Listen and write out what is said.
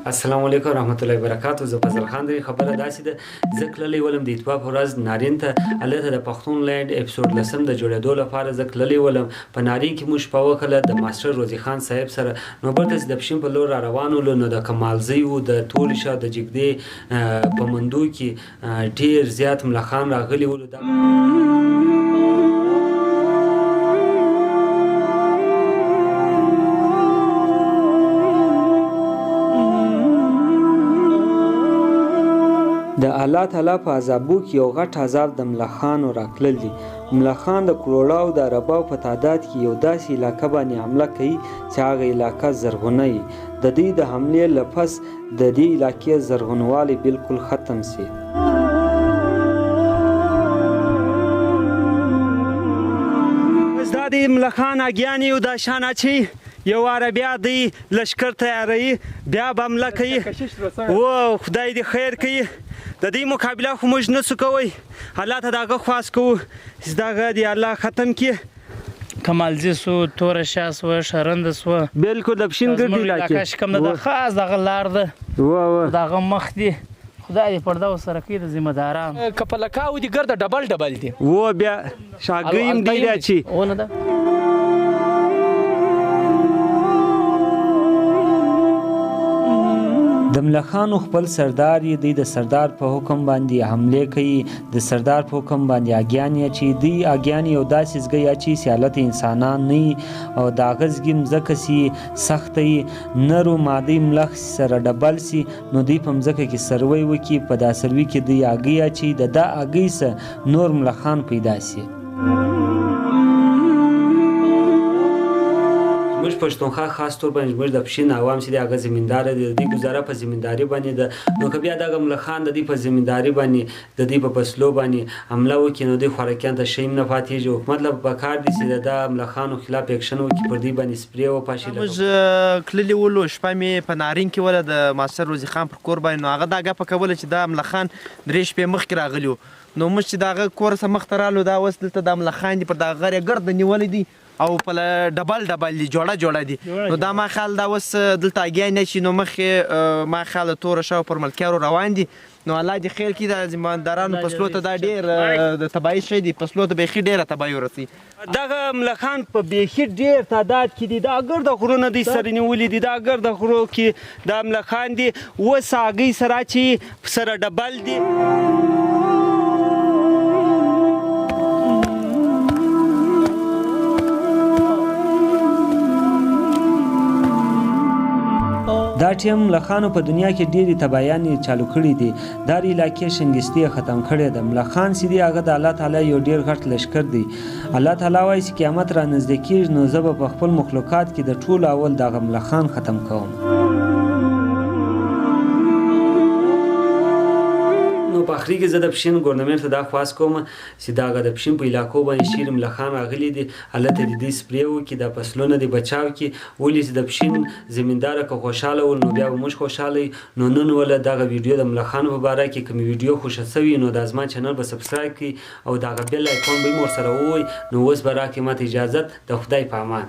السلام علیکم ورحمت الله وبرکاتو. زه فضل خان دی. خبره داسې ده زه تللی ولم د اتفاق په ورځ نارین ته هلته د پښتون لینډ اپیسوډ 10 د جوړېدو لپاره زه تللی ولم. په نارین کې موږ شپه وکړله د ماسټر روزي خان صاحب سره. نو بیرته چې د پښین په لور را روان ولو نو د کمالزۍ و د ټولې شا د جګدې په مندو کې ډېر زیات ملخان راغلي ولو. د الله تعالی په عذابو کې یو غټ عذاب د ملخانو راکلل دي. ملخان د کروړاو د عرباو په تعداد کې یو داسې علاقه باندې حمله کوي چې هغه علاقه زرغونه وي. د دوی د حملې لپس د دې علاقې زرغونوالی بالکل ختم سي. دا د ملخان اګیانې او دا شان اچي یو واره بیا دی لشکر تیاروي بیا به حمله کوي. و خدای دې خیر کوي. د دې مقابله خو موږ نسو کوی. الله ته د هغه خواست کوو چې دغه د الله ختم کړي. کمالزي سو، توره شاه سوه، شرنده سوه، بالکل د پښین ګردې علاقه چې کوم ده خاص دغه لار ده د هغه مخ دی. خدای دې پرده ورسره کړي د ذمه داران. که په لکاو دي ګرده ډبل ډبل دي و بیا شاګۍ هم ډېرې اچي. ونه ده د ملخانو خپل سردار یې دی د سردار په حکم باندې حمله کوي. د سردار په حکم باندې اګیانې اچي. دی اګیانې یو داسې زګۍ اچي چې حالت انسانان نه او د هغه زګي مځکه سي سخته یي نرو مادي ملخ سره ډبل سي نو دی په مځکه کې سروي وکي. په دا سروي کې دی اګۍ اچي د دا اګۍ سه نور ملخان پیدا سي. موږ پښتونخوا خاص طور باندې موږ د پښین عوام چې د هغه زمیندار دي د دې ګزاره په زمینداری باندې ده. نو که بیا دغه ملخان د دې په زمینداری باندې د دې په فصلو باندې حمله وکړي نو دوی خوراکیان ته شی نه پاتېږي. حکومت له پکار دي چې د ملخانو خلاف اکشن وکړي پر دې باندې سپری وپاشي. موږ کللي ولو شپه مې په نارین کې وله د ماسټر روزي خان پر کور باندې نو هغه دا ګپه کوله چې دا ملخان درې شپې مخکې راغلي وو. نو موږ چې د هغه کور څخه مخته رالو دا اوس دلته دا ملخان دي پر دغه غر یې ګرده نیولی دي او په ډبل ډبل دي جوړه دي. نو دا ما خیال دا اوس دلته اګیانې شي نو مخې ما خیال توره شا پر ملکیارو روان دي. نو الله دې خیر کړي د زمیندارانو فصلو ته دا ډېر د تباهي شی دي. فصلو ته بیخي ډېره تباهي ورسي. دغه ملخان په بیخي ډېر تعداد کې دي. دا ګرده غرونه دي سره نیولي دي. دا ګرده غرو کې دا ملخان دي. اوس هغوی سره چې سره ډبل دي. دا ټیم ملخانو په دنیا کې ډېرې تباهیانې چالو کړي دي. دا علاقې شنګستي ختم کړې ده. ملخان چې دي هغه د الله تعالی یو ډېر غټ لشکر دی. الله تعالی وایي چې قیامت را نږدې کېږي نو زه به په خپل مخلوقات کې د ټولو اول دغه ملخان ختم کوم. نو په اخري کې زه د پښین ګورنمنټ ته دا خواست کوم چې دغه د پښین په علاقو باندې شیر ملخان راغلي دي هلته د دې سپری وکړي د فصلونه د بچاو کړي. ولې چې د پښین زمینداره که خوشحاله ول نو بیا به موږ خوشحاله یو. نو نن وله دغه ویډیو د ملخانو په باره کې کوم ویډیو خوښه سوي نو د زما چینل به سبسکرایب کړي او دغه بیل آیکون به یې ورسره ووهئ. نو اوس به راکړئ ماته اجازت. د خدای په امان.